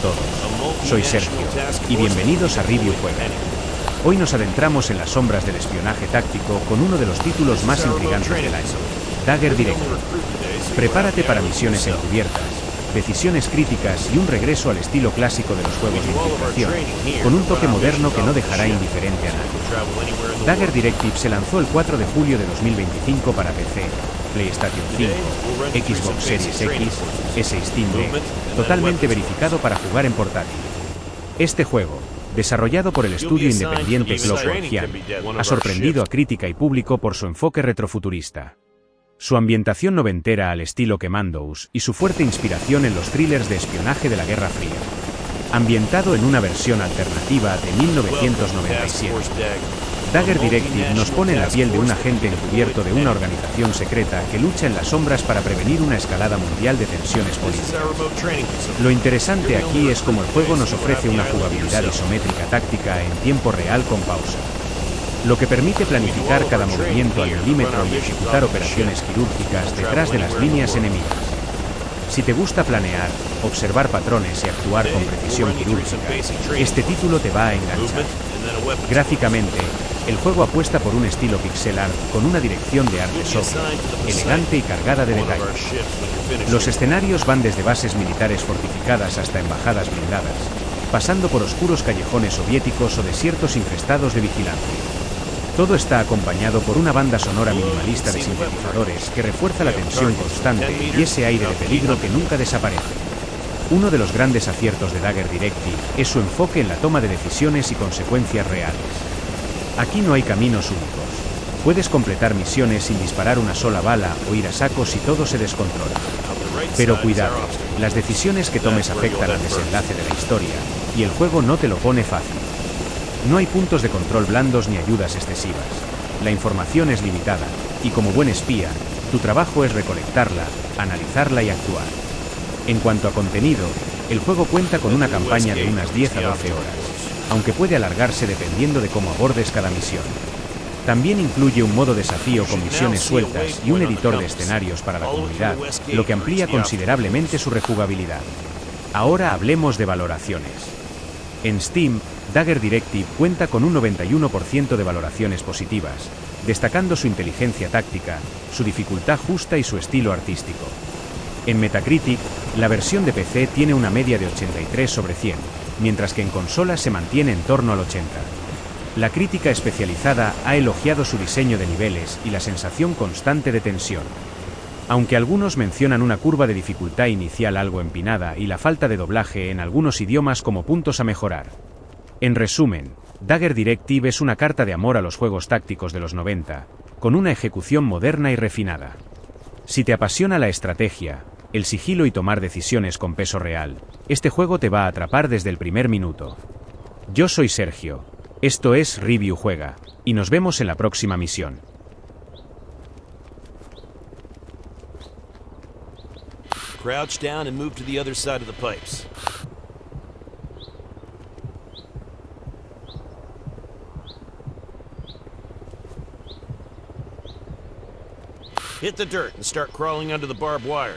todos, soy Sergio, y bienvenidos a Review Juego. Hoy nos adentramos en las sombras del espionaje táctico con uno de los títulos más intrigantes del año, Dagger Directive. Prepárate para misiones encubiertas, decisiones críticas y un regreso al estilo clásico de los juegos de infiltración, con un toque moderno que no dejará indiferente a nadie. Dagger Directive se lanzó el 4 de julio de 2025 para PC, PlayStation 5, Xbox Series X, S y Steam Deck, totalmente verificado para jugar en portátil. Este juego, desarrollado por el estudio independiente Clockwork ha sorprendido a crítica y público por su enfoque retrofuturista. Su ambientación noventera al estilo Deus y su fuerte inspiración en los thrillers de espionaje de la Guerra Fría. Ambientado en una versión alternativa de 1997. Dagger Directive nos pone en la piel de un agente encubierto de una organización secreta que lucha en las sombras para prevenir una escalada mundial de tensiones políticas. Lo interesante aquí es cómo el juego nos ofrece una jugabilidad isométrica táctica en tiempo real con pausa, lo que permite planificar cada movimiento al milímetro y ejecutar operaciones quirúrgicas detrás de las líneas enemigas. Si te gusta planear, observar patrones y actuar con precisión quirúrgica, este título te va a enganchar. Gráficamente, el juego apuesta por un estilo pixel art con una dirección de arte sobria, elegante y cargada de detalles. Los escenarios van desde bases militares fortificadas hasta embajadas blindadas, pasando por oscuros callejones soviéticos o desiertos infestados de vigilancia. Todo está acompañado por una banda sonora minimalista de sintetizadores que refuerza la tensión constante y ese aire de peligro que nunca desaparece. Uno de los grandes aciertos de Dagger Directive es su enfoque en la toma de decisiones y consecuencias reales. Aquí no hay caminos únicos. Puedes completar misiones sin disparar una sola bala o ir a saco si todo se descontrola. Pero cuidado, las decisiones que tomes afectan al desenlace de la historia, y el juego no te lo pone fácil. No hay puntos de control blandos ni ayudas excesivas. La información es limitada, y como buen espía, tu trabajo es recolectarla, analizarla y actuar. En cuanto a contenido, el juego cuenta con una campaña de unas 10 a 12 horas, aunque puede alargarse dependiendo de cómo abordes cada misión. También incluye un modo desafío con misiones sueltas y un editor de escenarios para la comunidad, lo que amplía considerablemente su rejugabilidad. Ahora hablemos de valoraciones. En Steam, Dagger Directive cuenta con un 91% de valoraciones positivas, destacando su inteligencia táctica, su dificultad justa y su estilo artístico. En Metacritic, la versión de PC tiene una media de 83 sobre 100, mientras que en consolas se mantiene en torno al 80. La crítica especializada ha elogiado su diseño de niveles y la sensación constante de tensión. Aunque algunos mencionan una curva de dificultad inicial algo empinada y la falta de doblaje en algunos idiomas como puntos a mejorar. En resumen, Dagger Directive es una carta de amor a los juegos tácticos de los 90, con una ejecución moderna y refinada. Si te apasiona la estrategia, el sigilo y tomar decisiones con peso real, este juego te va a atrapar desde el primer minuto. Yo soy Sergio, esto es Review Juega, y nos vemos en la próxima misión. Crouch down and move to the other side of the pipes. Hit the dirt and start crawling under the barbed wire.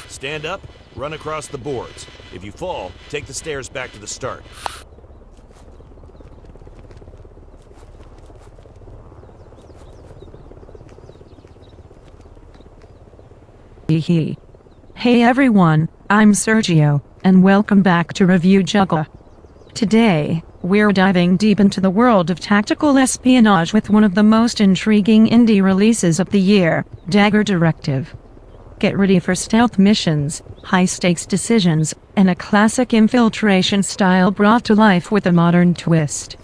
Stand up, run across the boards. If you fall, take the stairs back to the start. Hey everyone, I'm Sergio, and welcome back to Review Juggler. Today, we're diving deep into the world of tactical espionage with one of the most intriguing indie releases of the year, Dagger Directive. Get ready for stealth missions, high-stakes decisions, and a classic infiltration style brought to life with a modern twist.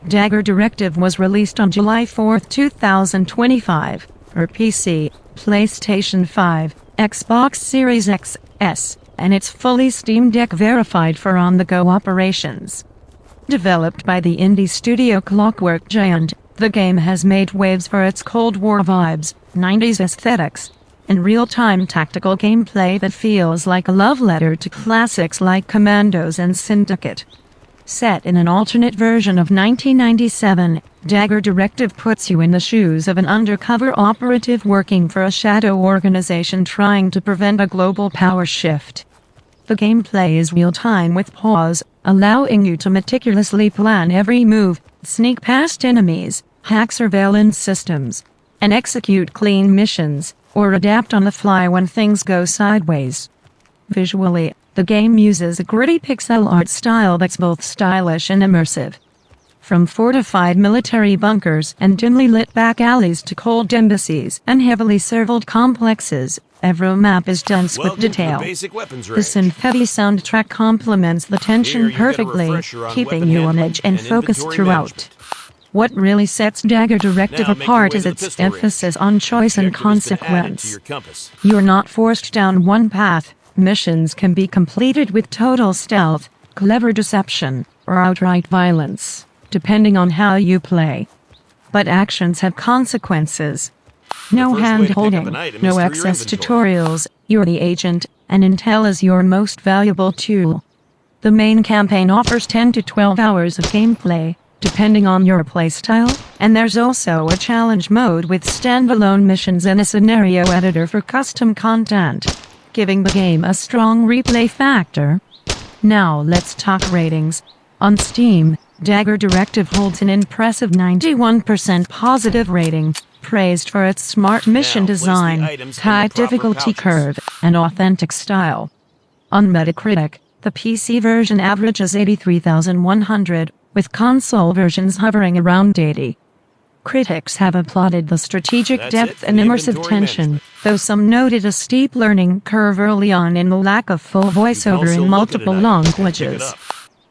Dagger Directive was released on July 4, 2025, for PC, PlayStation 5, Xbox Series X, S, and it's fully Steam Deck verified for on-the-go operations. Developed by the indie studio Clockwork Giant, the game has made waves for its Cold War vibes, 90s aesthetics, and real-time tactical gameplay that feels like a love letter to classics like Commandos and Syndicate. Set in an alternate version of 1997, Dagger Directive puts you in the shoes of an undercover operative working for a shadow organization trying to prevent a global power shift. The gameplay is real-time with pause, allowing you to meticulously plan every move, sneak past enemies, hack surveillance systems, and execute clean missions, or adapt on the fly when things go sideways. Visually, the game uses a gritty pixel art style that's both stylish and immersive. From fortified military bunkers and dimly lit back alleys to cold embassies and heavily surveilled complexes, every map is dense with detail. The synth-heavy soundtrack complements the tension perfectly, keeping you on edge and focused throughout. What really sets Dagger Directive apart is its emphasis on choice and consequence. You're not forced down one path. Missions can be completed with total stealth, clever deception, or outright violence, depending on how you play. But actions have consequences. No hand-holding, no excess tutorials, you're the agent, and intel is your most valuable tool. The main campaign offers 10 to 12 hours of gameplay, depending on your playstyle, and there's also a challenge mode with standalone missions and a scenario editor for custom content, giving the game a strong replay factor. Now let's talk ratings. On Steam, Dagger Directive holds an impressive 91% positive rating, praised for its smart mission design, high difficulty curve, and authentic style. On Metacritic, the PC version averages 83,100, with console versions hovering around 80. Critics have applauded the strategic depth and immersive tension, though some noted a steep learning curve early on in the lack of full voiceover in multiple languages.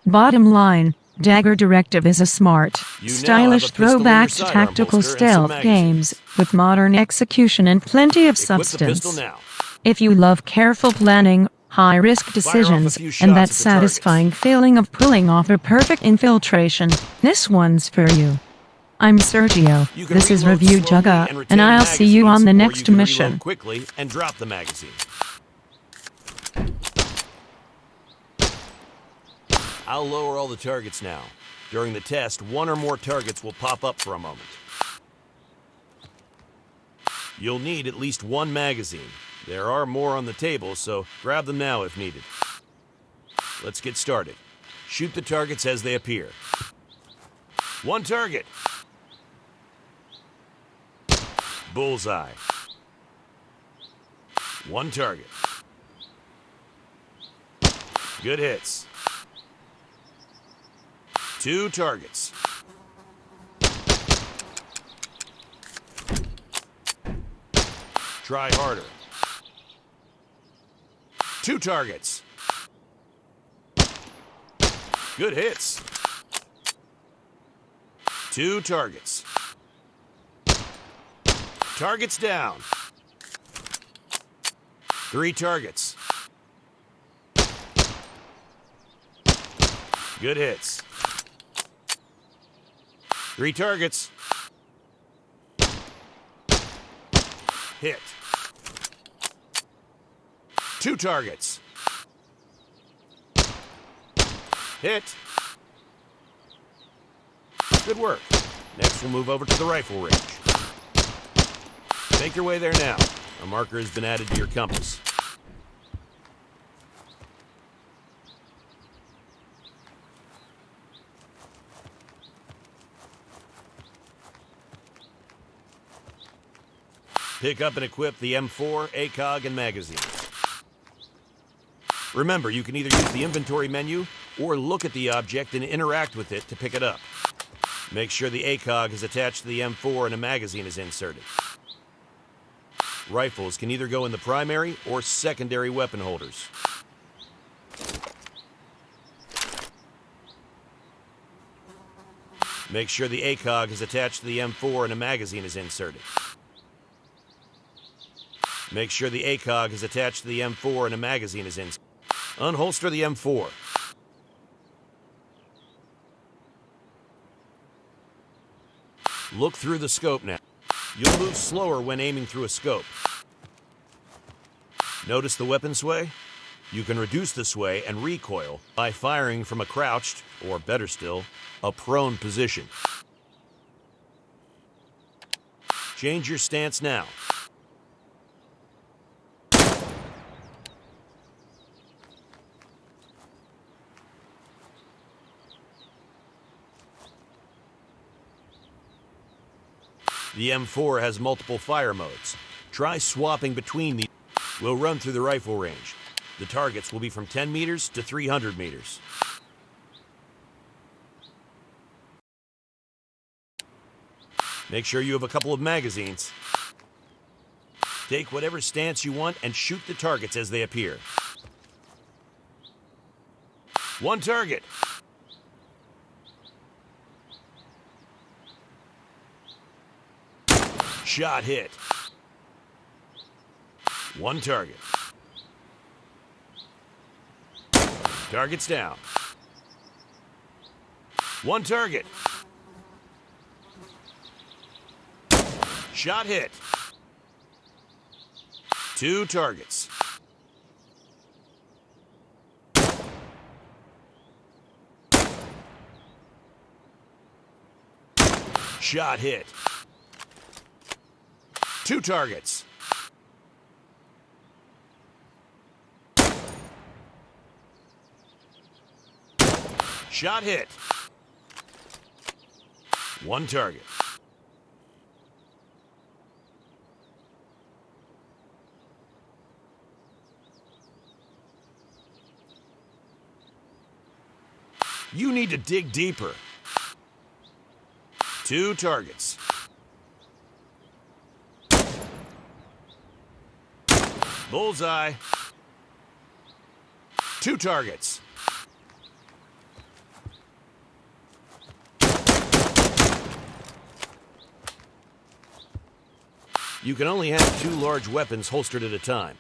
Bottom line, Dagger Directive is a smart, stylish throwback to tactical stealth games, with modern execution and plenty of substance. If you love careful planning, high-risk decisions, and that satisfying feeling of pulling off a perfect infiltration, this one's for you. I'm Sergio, this is Review Jugga, and I'll see you on the next mission. Quickly and drop the magazine. I'll lower all the targets now. During the test, one or more targets will pop up for a moment. You'll need at least one magazine. There are more on the table, so grab them now if needed. Let's get started. Shoot the targets as they appear. One target. Bullseye. One target. Good hits. Two targets. Try harder. Two targets. Good hits. Two targets. Targets down. Three targets. Good hits. Three targets. Hit. Two targets. Hit. Good work. Next we'll move over to the rifle range. Make your way there now. A marker has been added to your compass. Pick up and equip the M4, ACOG, and magazine. Remember, you can either use the inventory menu or look at the object and interact with it to pick it up. Make sure the ACOG is attached to the M4 and a magazine is inserted. Rifles can either go in the primary or secondary weapon holders. Make sure the ACOG is attached to the M4 and a magazine is inserted. Make sure the ACOG is attached to the M4 and a magazine is inserted. Unholster the M4. Look through the scope now. You'll move slower when aiming through a scope. Notice the weapon sway? You can reduce the sway and recoil by firing from a crouched, or better still, a prone position. Change your stance now. The M4 has multiple fire modes. Try swapping between these. We'll run through the rifle range. The targets will be from 10 meters to 300 meters. Make sure you have a couple of magazines. Take whatever stance you want and shoot the targets as they appear. One target. Shot hit. One target. Target's down. One target. Shot hit. Two targets. Shot hit. Two targets. Shot hit. One target. You need to dig deeper. Two targets. Bullseye. Two targets. You can only have two large weapons holstered at a time.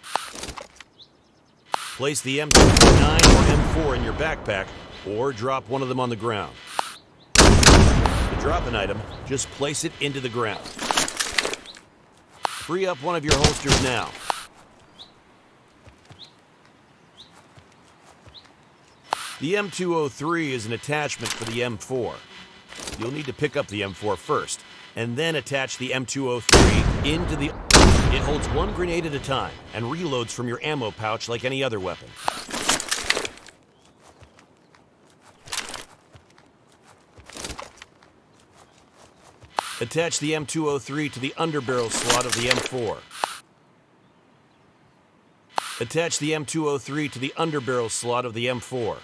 Place the M9 or M4 in your backpack, or drop one of them on the ground. To drop an item, just place it into the ground. Free up one of your holsters now. The M203 is an attachment for the M4. You'll need to pick up the M4 first, and then attach the M203 into the... It holds one grenade at a time, and reloads from your ammo pouch like any other weapon. Attach the M203 to the underbarrel slot of the M4. Attach the M203 to the underbarrel slot of the M4.